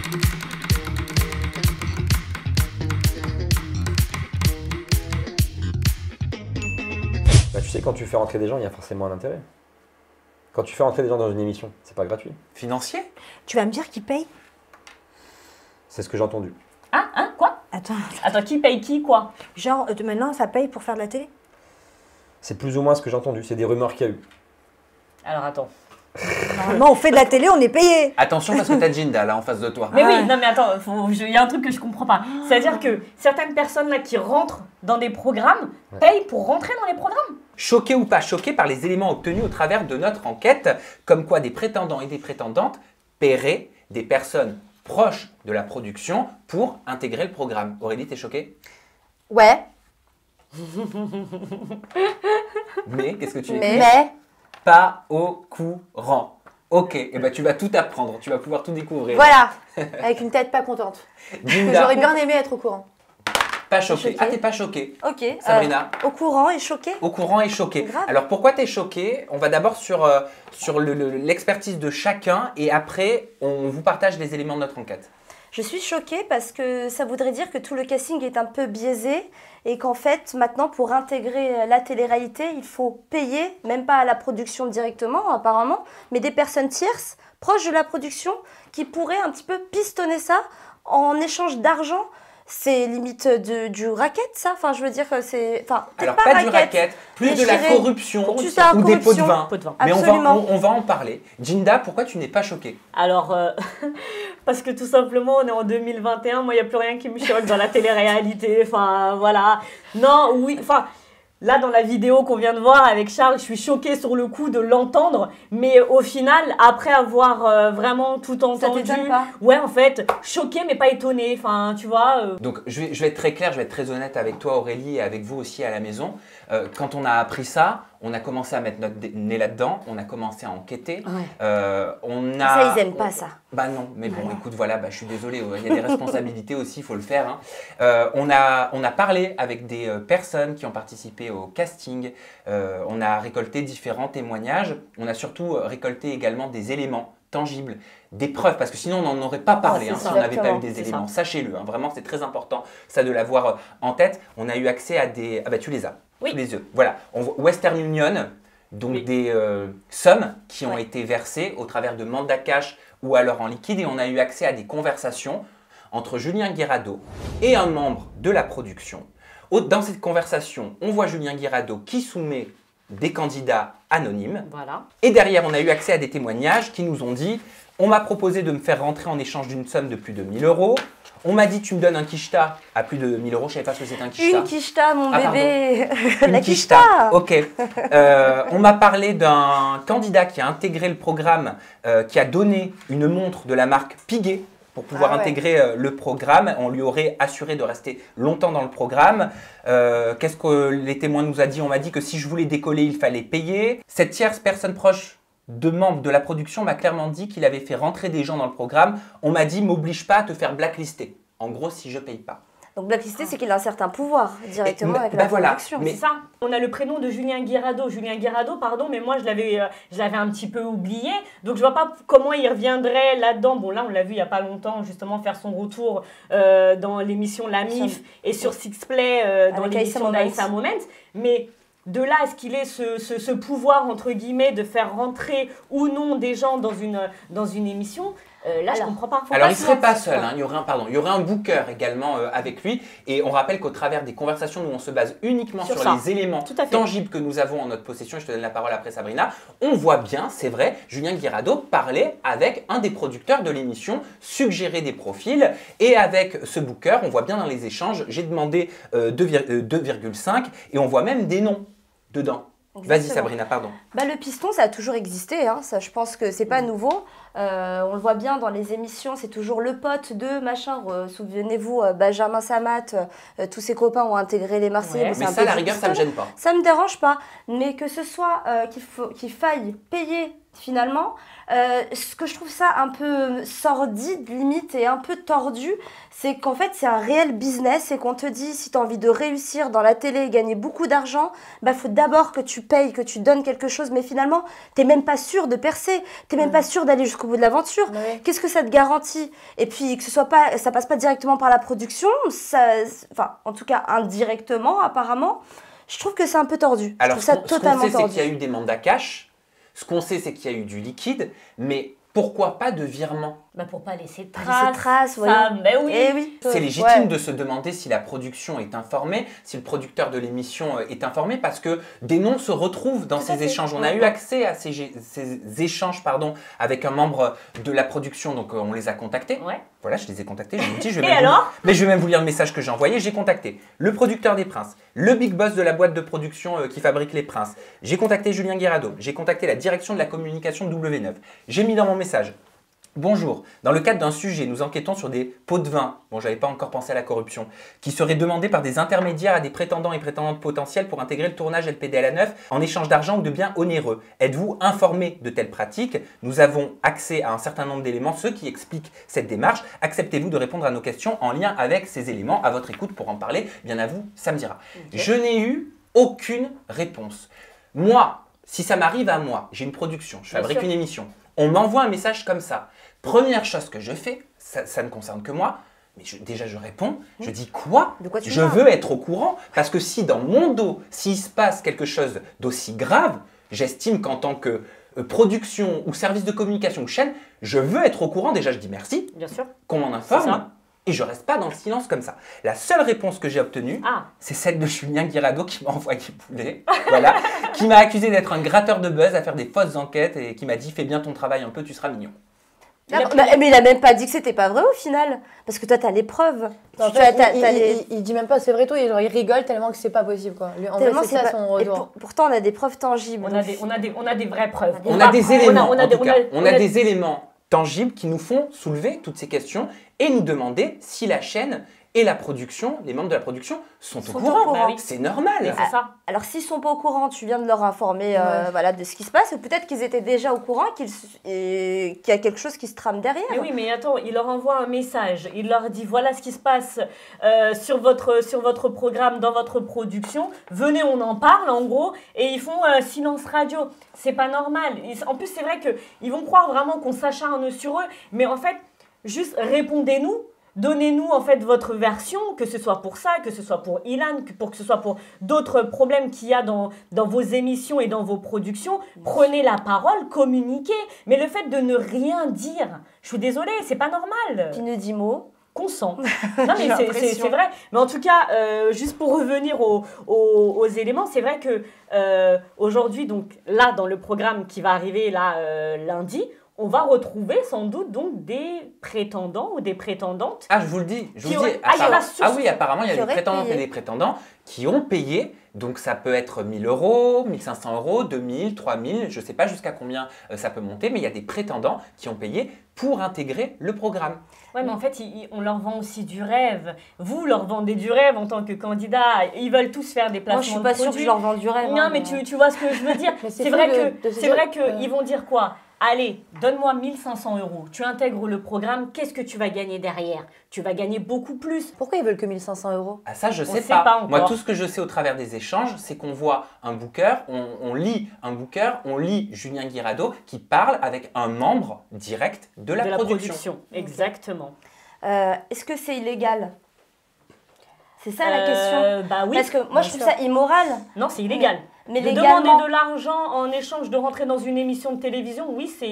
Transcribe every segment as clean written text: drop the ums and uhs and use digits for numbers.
Bah, tu sais, quand tu fais rentrer des gens, il y a forcément un intérêt. Quand tu fais rentrer des gens dans une émission, c'est pas gratuit. Financier? Tu vas me dire qui paye? C'est ce que j'ai entendu. Ah, hein, quoi? Attends, qui paye qui, quoi? Genre, maintenant, ça paye pour faire de la télé? C'est plus ou moins ce que j'ai entendu. C'est des rumeurs qu'il y a eu. Alors, attends. Normalement, on fait de la télé, on est payé. Attention parce que t'as Jinda là en face de toi. Mais oui, non mais attends, il y a un truc que je comprends pas. C'est-à-dire que certaines personnes là qui rentrent dans des programmes payent pour rentrer dans les programmes. Choqué ou pas choqué par les éléments obtenus au travers de notre enquête, comme quoi des prétendants et des prétendantes paieraient des personnes proches de la production pour intégrer le programme. Aurélie, t'es choquée? Ouais. Mais, qu'est-ce que tu dis? Mais. Pas au courant. Ok, et ben tu vas tout apprendre, tu vas pouvoir tout découvrir. Voilà, avec une tête pas contente. Jinda, J'aurais bien aimé être au courant. pas choquée. choquée. Ah, t'es pas choquée. Ok. Sabrina, Au courant et choqué? au courant et choquée. Grave. Alors pourquoi t'es choquée? On va d'abord sur l'expertise de chacun et après on vous partage les éléments de notre enquête. Je suis choquée parce que ça voudrait dire que tout le casting est un peu biaisé et qu'en fait, maintenant, pour intégrer la télé-réalité, il faut payer, même pas à la production directement apparemment, mais des personnes tierces, proches de la production, qui pourraient un petit peu pistonner ça en échange d'argent. C'est limite du racket, ça. Enfin, je veux dire que c'est... Enfin, Alors pas du racket, plus mais de la je dirais corruption tout ça, ou des pots de corruption. vin. Pot de vin. Mais Absolument. on va en parler. Jinda, pourquoi tu n'es pas choquée? Alors, parce que tout simplement, on est en 2021, moi, il n'y a plus rien qui me choque dans la télé-réalité, enfin, voilà. Non, oui, enfin, là, dans la vidéo qu'on vient de voir avec Charles, je suis choquée sur le coup de l'entendre, mais au final, après avoir vraiment tout entendu, t'étonne pas? ouais, en fait, choquée, mais pas étonnée, enfin, tu vois. Donc je vais être très clair, je vais être très honnête avec toi Aurélie et avec vous aussi à la maison. Quand on a appris ça, on a commencé à mettre notre nez là-dedans, on a commencé à enquêter. On a... Ça, ils aiment pas ça. Bah non, mais bon, écoute, voilà, bah, je suis désolé, il y a des responsabilités aussi, il faut le faire. Hein. On a parlé avec des personnes qui ont participé au casting, on a récolté différents témoignages, on a surtout récolté également des éléments tangibles, des preuves, parce que sinon on n'en aurait pas parlé hein, si on n'avait pas eu des éléments. Sachez-le, hein, vraiment c'est très important ça de l'avoir en tête. On a eu accès à des... Ah bah tu les as, Oui. sous les yeux. Voilà, on voit Western Union, donc Oui. des sommes qui ont été versées au travers de mandats cash ou alors en liquide, et on a eu accès à des conversations entre Julien Guirado et un membre de la production. Dans cette conversation, on voit Julien Guirado qui soumet des candidats anonymes. Voilà. Et derrière, on a eu accès à des témoignages qui nous ont dit « On m'a proposé de me faire rentrer en échange d'une somme de plus de 1000 €. On m'a dit tu me donnes un quicheta à plus de 1000 €. Je ne savais pas ce que c'était un quicheta. Une quicheta, mon Ah, bébé. Une La quicheta. quicheta. Ok. On m'a parlé d'un candidat qui a intégré le programme, qui a donné une montre de la marque Piguet pour pouvoir intégrer le programme. On lui aurait assuré de rester longtemps dans le programme. Qu'est-ce que les témoins nous a dit? On m'a dit que si je voulais décoller, il fallait payer. Cette tierce personne proche de membres de la production m'a clairement dit qu'il avait fait rentrer des gens dans le programme. On m'a dit, m'oblige pas à te faire blacklister. En gros, si je paye pas. Donc blacklisté, c'est qu'il a un certain pouvoir directement avec ben la voilà, production. mais- C'est ça. On a le prénom de Julien Guirado. Julien Guirado, pardon, mais moi je l'avais un petit peu oublié. Donc je vois pas comment il reviendrait là-dedans. Bon, là on l'a vu il y a pas longtemps justement faire son retour dans l'émission La Mif et sur Sixplay dans Avec l'émission Aïssa d'Aïssa Moment. Mais de là à ce qu'il ait ce pouvoir entre guillemets de faire rentrer ou non des gens dans une émission, là je comprends pas. Faut Alors, pas il ne se serait pas mentir, seul, quoi. hein. Il y aurait un booker également avec lui. Et on rappelle qu'au travers des conversations, nous on se base uniquement Sur sur ça. les éléments Tout à fait. tangibles que nous avons en notre possession. Je te donne la parole après, Sabrina. On voit bien, c'est vrai, Julien Guirado parlait avec un des producteurs de l'émission, suggérer des profils. Et avec ce booker, on voit bien dans les échanges, j'ai demandé 2,5 et on voit même des noms dedans. Vas-y, Exactement. Sabrina, pardon. Bah, le piston, ça a toujours existé. Hein. Ça, je pense que c'est pas nouveau. On le voit bien dans les émissions, c'est toujours le pote de machin. Souvenez-vous, Benjamin Samat, tous ses copains ont intégré les Marseillais. Ouais. Bon, c'est Mais un ça, peu à la du rigueur, ça ne me piston. gêne pas. Ça me dérange pas, mais que ce soit qu'il faille payer finalement. Ce que je trouve ça un peu sordide, limite, et un peu tordu, c'est qu'en fait, c'est un réel business et qu'on te dit, si tu as envie de réussir dans la télé et gagner beaucoup d'argent, bah, faut d'abord que tu payes, que tu donnes quelque chose, mais finalement, tu n'es même pas sûr de percer, tu n'es même pas sûr d'aller jusqu'au bout de l'aventure. Ouais. Qu'est-ce que ça te garantit? Et puis, que ce soit pas, ça passe pas directement par la production, enfin, en tout cas, indirectement, apparemment, je trouve que c'est un peu tordu. Alors, je trouve ça ce qu'on totalement sait, c'est tordu. qu'il y a eu des mandats cash. Ce qu'on sait, c'est qu'il y a eu du liquide. Mais pourquoi pas de virement? Bah pour pas laisser de Pas traces. laisser de traces, ça, voyons. mais oui. Eh oui. C'est légitime Ouais. de se demander si la production est informée, si le producteur de l'émission est informé, parce que des noms se retrouvent dans Tout à ces fait. échanges. On a eu accès à ces échanges avec un membre de la production, donc on les a contactés. Ouais. Voilà, je les ai contactés, je vous dis, je vais Et même vous- alors mais je vais même vous lire le message que j'ai envoyé. J'ai contacté le producteur des Princes, le big boss de la boîte de production qui fabrique les Princes. J'ai contacté Julien Guirado, j'ai contacté la direction de la communication de W9. J'ai mis dans mon message: bonjour, dans le cadre d'un sujet, nous enquêtons sur des pots de vin, bon j'avais pas encore pensé à la corruption, qui seraient demandés par des intermédiaires à des prétendants et prétendantes potentiels pour intégrer le tournage LPD à la 9 en échange d'argent ou de biens onéreux. Êtes-vous informé de telles pratiques? Nous avons accès à un certain nombre d'éléments, ceux qui expliquent cette démarche. Acceptez-vous de répondre à nos questions en lien avec ces éléments? À votre écoute pour en parler, bien à vous, ça me dira. Ok. Je n'ai eu aucune réponse. Moi, si ça m'arrive à moi, j'ai une production, je Bien fabrique sûr. une émission, on m'envoie un message comme ça. Première chose que je fais, ça ne concerne que moi, mais déjà je réponds, je dis quoi? De quoi tu Je parles? veux être au courant, parce que si dans mon dos, s'il se passe quelque chose d'aussi grave, j'estime qu'en tant que production ou service de communication ou chaîne, je veux être au courant. Déjà je dis merci, Bien sûr. qu'on m'en C'est informe, ça. et je reste pas dans le silence comme ça. La seule réponse que j'ai obtenue, Ah, c'est celle de Julien Guirado qui m'a envoyé poulet, voilà, qui m'a accusé d'être un gratteur de buzz, à faire des fausses enquêtes et qui m'a dit: fais bien ton travail un peu, tu seras mignon. Mais il a même pas dit que c'était pas vrai au final. Parce que toi, t'as les preuves. En Tu as- fait, t'as- t'as les- il dit même pas c'est vrai tout, il rigole tellement que c'est pas possible quoi. En tellement fait, c'est ça pas- son et retour. pourtant, on a des preuves tangibles. on a des vraies preuves. On a des éléments, on a en tout des- cas. on On a- a des éléments tangibles qui nous font soulever toutes ces questions et nous demander si la chaîne et la production, les membres de la production, sont au Sont au courant. courant. Bah oui. C'est normal. Mais c'est ça. Alors, s'ils sont pas au courant, tu viens de leur informer Ouais. voilà, de ce qui se passe. Ou peut-être qu'ils étaient déjà au courant qu'il y a quelque chose qui se trame derrière. Mais oui, mais attends, il leur envoie un message. Il leur dit voilà ce qui se passe sur votre programme, dans votre production. Venez, on en parle en gros. Et ils font silence radio. C'est pas normal. En plus, c'est vrai qu'ils vont croire vraiment qu'on s'acharne sur eux. Mais en fait, juste répondez-nous. Donnez-nous en fait votre version, que ce soit pour ça, que ce soit pour Ilan, que ce soit pour d'autres problèmes qu'il y a dans vos émissions et dans vos productions. Prenez la parole, communiquez. Mais le fait de ne rien dire, je suis désolée, c'est pas normal. Qui ne dit mot. Consent. Non mais J'ai l'impression. c'est vrai. Mais en tout cas, juste pour revenir aux éléments, c'est vrai que aujourd'hui, donc là dans le programme qui va arriver là lundi, on va retrouver sans doute donc des prétendants ou des prétendantes. Ah, je vous le dis. Je vous Qui le aurait- dis. Ah, il y en a sur- Oui, apparemment, il y a qui des auraient prétendantes payé. et des prétendants qui ont payé. Donc, ça peut être 1 000 euros, 1 500 euros, 2 000, 3 000. Je ne sais pas jusqu'à combien ça peut monter, mais il y a des prétendants qui ont payé pour intégrer le programme. Ouais, mais en fait, on leur vend aussi du rêve. Vous leur vendez du rêve en tant que candidat. Ils veulent tous faire des placements Moi, je suis de pas sûre que produits. je leur vends du rêve. Non, hein, mais tu vois ce que je veux dire. Mais C'est fou vrai de se c'est dire- vrai qu'ils vont dire quoi? Allez, donne-moi 1 500 euros. Tu intègres le programme. Qu'est-ce que tu vas gagner derrière? Tu vas gagner beaucoup plus. Pourquoi ils veulent que 1 500 euros? Ah, ça, je On sais sait pas. pas encore. Moi, tout ce que je sais au travers des échanges, c'est qu'on voit un booker, on lit un booker, on lit Julien Guirado qui parle avec un membre direct de la production. Exactement. Est-ce que c'est illégal? C'est ça la question. Bah oui. Parce que moi, je bien trouve sûr. ça immoral. Non, c'est illégal. Mais De légalement, demander de l'argent en échange de rentrer dans une émission de télévision, oui, c'est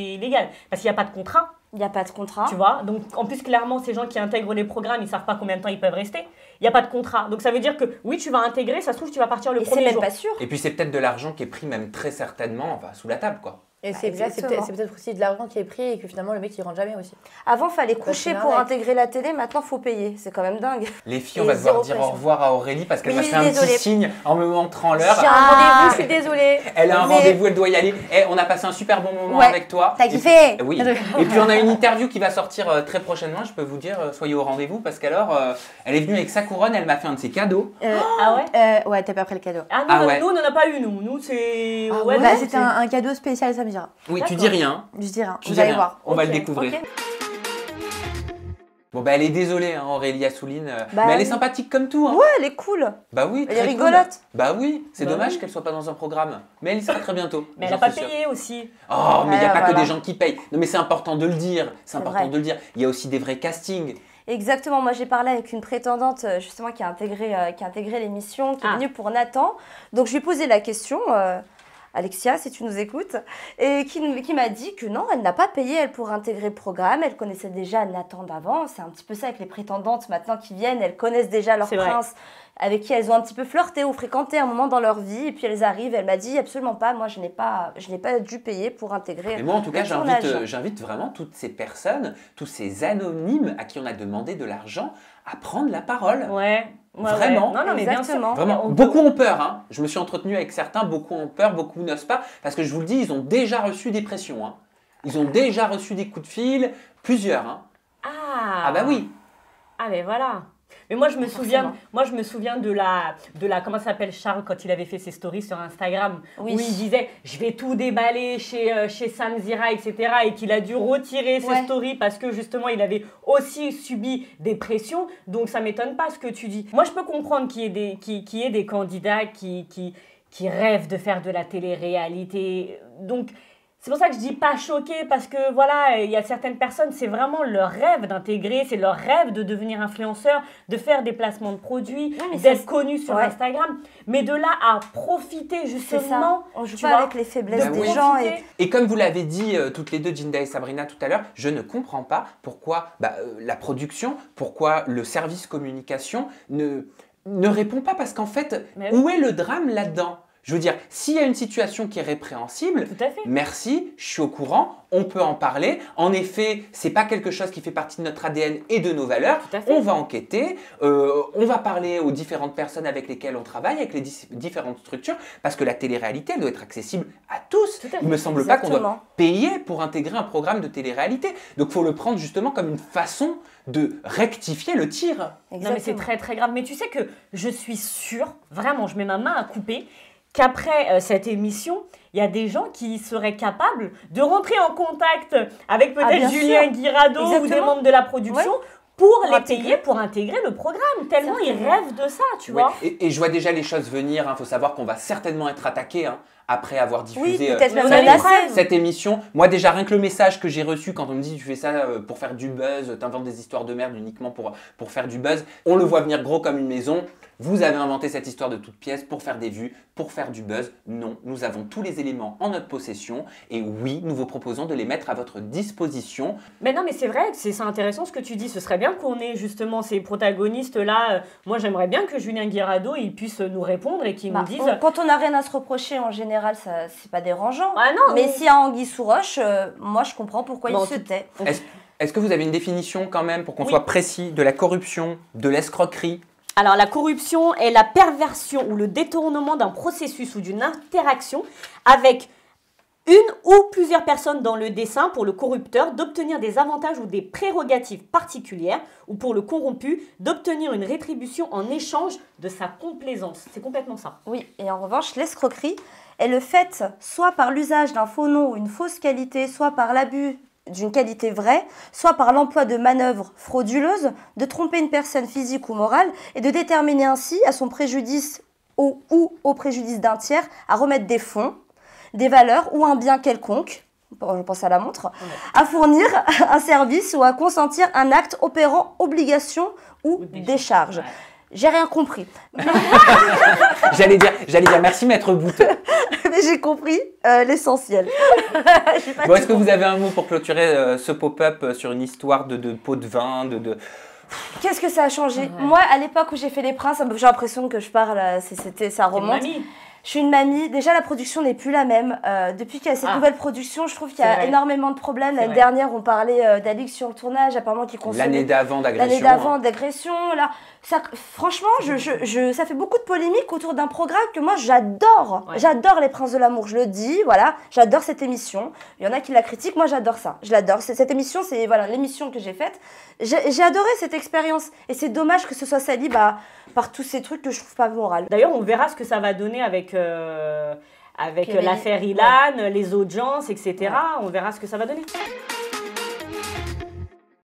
illégal. Parce qu'il n'y a pas de contrat, il n'y a pas de contrat. tu vois. Donc, en plus, clairement, ces gens qui intègrent les programmes, ils ne savent pas combien de temps ils peuvent rester. Il n'y a pas de contrat. Donc, ça veut dire que, oui, tu vas intégrer, ça se trouve, tu vas partir le Et c'est premier même jour. pas sûr. Et puis, c'est peut-être de l'argent qui est pris même très certainement enfin, sous la table, quoi. Et Bah, c'est exactement. peut-être aussi de l'argent qui est pris et que finalement le mec il rentre jamais aussi. Avant, fallait Parce coucher que pour là, intégrer la télé. Maintenant, faut payer. C'est quand même dingue. Les filles, on Et va devoir zéro dire au pression. revoir à Aurélie parce qu'elle Oui, m'a fait un désolée. petit signe en me montrant l'heure. J'ai un rendez-vous, je suis désolée. Elle a un Mais- rendez-vous, elle doit y aller. Eh, on a passé un super bon moment Ouais. avec toi. T'as Et kiffé? puis- Oui. Et puis on a une interview qui va sortir très prochainement. Je peux vous dire, soyez au rendez-vous parce qu'alors, elle est venue avec sa couronne, elle m'a fait un de ses cadeaux. Ah ouais Ouais, t'as pas pris le cadeau. Ah, Ah ouais. nous, on n'en a pas eu, nous. Nous, c'est... Ah ouais, bah, non, c'était c'est- un cadeau spécial Sam me dira. Oui, tu dis rien. Je dis rien. Tu Vous dis allez rien. voir. On va Ok, le découvrir. ok. Bon, bah, elle est désolée, hein, Aurélie Assouline. Bah, mais elle est oui. sympathique comme tout. Hein. Ouais, elle est cool. Bah oui, Elle est très cool. rigolote. Bah oui, c'est Bah dommage oui. qu'elle soit pas dans un programme. Mais elle y sera très bientôt. Mais elle j'en n'a pas suis sûr. payé aussi. Oh, mais il n'y a Ouais, pas voilà. que des gens qui payent. Non, mais c'est important de le dire. C'est important vrai. de le dire. Il y a aussi des vrais castings. Exactement, moi j'ai parlé avec une prétendante justement qui a intégré l'émission, qui est Ah. venue pour Nathan. Donc je lui ai posé la question, Alexia, si tu nous écoutes, et qui m'a dit que non, elle n'a pas payé elle pour intégrer le programme, elle connaissait déjà Nathan d'avant. C'est un petit peu ça avec les prétendantes maintenant qui viennent, elles connaissent déjà leur C'est vrai. prince, avec qui elles ont un petit peu flirté ou fréquenté un moment dans leur vie, et puis elles arrivent, elle m'a dit absolument pas, moi je n'ai pas dû payer pour intégrer Mais moi, en tout cas, le tournage. j'invite vraiment toutes ces personnes, tous ces anonymes à qui on a demandé de l'argent, à prendre la parole. Ouais. Vraiment. Non, mais bien sûr. Exactement. Vraiment, On beaucoup peut- ont peur. Hein. Je me suis entretenu avec certains, beaucoup ont peur, beaucoup n'osent pas. Parce que je vous le dis, ils ont déjà reçu des pressions. Hein. Ils ont déjà reçu des coups de fil, plusieurs. Hein. Ah bah oui. Ah mais voilà. Mais moi je me souviens de la comment ça s'appelle Charles quand il avait fait ses stories sur Instagram Oui. où il disait je vais tout déballer chez Sam Zira etc. et qu'il a dû retirer ses Ouais. stories parce que justement il avait aussi subi des pressions, donc ça m'étonne pas ce que tu dis. Moi je peux comprendre qu'il y ait des candidats qui rêvent de faire de la télé-réalité, donc c'est pour ça que je dis pas choqué, parce que voilà, il y a certaines personnes, c'est vraiment leur rêve d'intégrer, c'est leur rêve de devenir influenceur, de faire des placements de produits, Ouais, mais d'être ça, connu sur ouais. Instagram. Mais de là à profiter C'est justement, ça, on joue tu pas vois, avec les faiblesses Bah des oui. gens. Et... profiter. Et comme vous l'avez dit toutes les deux, Jinda et Sabrina, tout à l'heure, je ne comprends pas pourquoi la production, pourquoi le service communication ne répond pas. Parce qu'en fait, Mais où est le drame là-dedans? Je veux dire, s'il y a une situation qui est répréhensible, Tout à fait. merci, je suis au courant, on peut en parler. En effet, c'est pas quelque chose qui fait partie de notre ADN et de nos valeurs. Tout à fait. On va enquêter, on va parler aux différentes personnes avec lesquelles on travaille, avec les différentes structures, parce que la télé-réalité, elle doit être accessible à tous. Tout à fait. Il me semble pas qu'on doit Exactement. payer pour intégrer un programme de télé-réalité. Donc, il faut le prendre justement comme une façon de rectifier le tir. Non mais c'est Exactement. très très grave. Mais tu sais que je suis sûre, vraiment, je mets ma main à couper, qu'après cette émission, il y a des gens qui seraient capables de rentrer en contact avec Ah, peut-être bien Julien sûr. Guirado ou des Exactement. membres de la production Ouais. pour les intégrer. payer pour intégrer le programme. Tellement ils Certainement. rêvent de ça, tu Ouais. vois. Et je vois déjà les choses venir. Il faut savoir qu'on va certainement être attaqué après avoir Oui, diffusé peut-être mais même on a les menacé. preuves. cette émission. Moi, déjà, rien que le message que j'ai reçu quand on me dit tu fais ça pour faire du buzz, t'inventes des histoires de merde uniquement pour faire du buzz, on le voit venir gros comme une maison. Vous avez inventé cette histoire de toute pièce pour faire des vues, pour faire du buzz. Non, nous avons tous les éléments en notre possession et oui, nous vous proposons de les mettre à votre disposition. Mais non, mais c'est vrai, c'est intéressant ce que tu dis. Ce serait bien qu'on ait justement ces protagonistes-là. Moi, j'aimerais bien que Julien Guirado il puisse nous répondre et qu'il Bah, nous dise... quand on n'a rien à se reprocher, en général, ça c'est pas dérangeant. Ah non, Mais s'il y a anguille sous roche, moi je comprends pourquoi Bon, il se tait. Est-ce que vous avez une définition quand même pour qu'on Oui. soit précis de la corruption, de l'escroquerie? Alors, la corruption est la perversion ou le détournement d'un processus ou d'une interaction avec une ou plusieurs personnes dans le dessein pour le corrupteur d'obtenir des avantages ou des prérogatives particulières ou pour le corrompu d'obtenir une rétribution en échange de sa complaisance. C'est complètement ça. Oui, et en revanche, l'escroquerie est le fait, soit par l'usage d'un faux nom ou une fausse qualité, soit par l'abus d'une qualité vraie, soit par l'emploi de manœuvres frauduleuses, de tromper une personne physique ou morale et de déterminer ainsi à son préjudice ou au préjudice d'un tiers à remettre des fonds, des valeurs ou un bien quelconque, je pense à la montre, à fournir un service ou à consentir un acte opérant obligation ou décharge. Ouais. J'ai rien compris, J'allais dire merci maître Boute. mais j'ai compris l'essentiel. J'ai pas Bon, tout est-ce que vous avez un mot pour clôturer ce pop-up sur une histoire de pot de vin, Qu'est-ce que ça a changé? Ouais. Moi, à l'époque où j'ai fait Les Princes, j'ai l'impression que je parle, ça remonte. Mamie. Je suis une mamie. Déjà, la production n'est plus la même. Depuis qu'il y a cette Ah. nouvelle production, je trouve qu'il y C'est a vrai. énormément de problèmes. C'est L'année vrai. dernière, on parlait d'Alix sur le tournage, apparemment qui consommait. l'année d'avant d'agression? L'année d'avant, d'agression, là. Ça, franchement, ça fait beaucoup de polémiques autour d'un programme que moi, j'adore. Ouais. J'adore Les Princes de l'amour, je le dis, voilà. J'adore cette émission. Il y en a qui la critiquent, moi, j'adore ça. Je l'adore. Cette émission, c'est voilà, l'émission que j'ai faite. J'ai adoré cette expérience. Et c'est dommage que ce soit sali par tous ces trucs que je trouve pas moral. D'ailleurs, on verra ce que ça va donner avec avec Puis, l'affaire Ilan, les audiences, etc. On verra ce que ça va donner.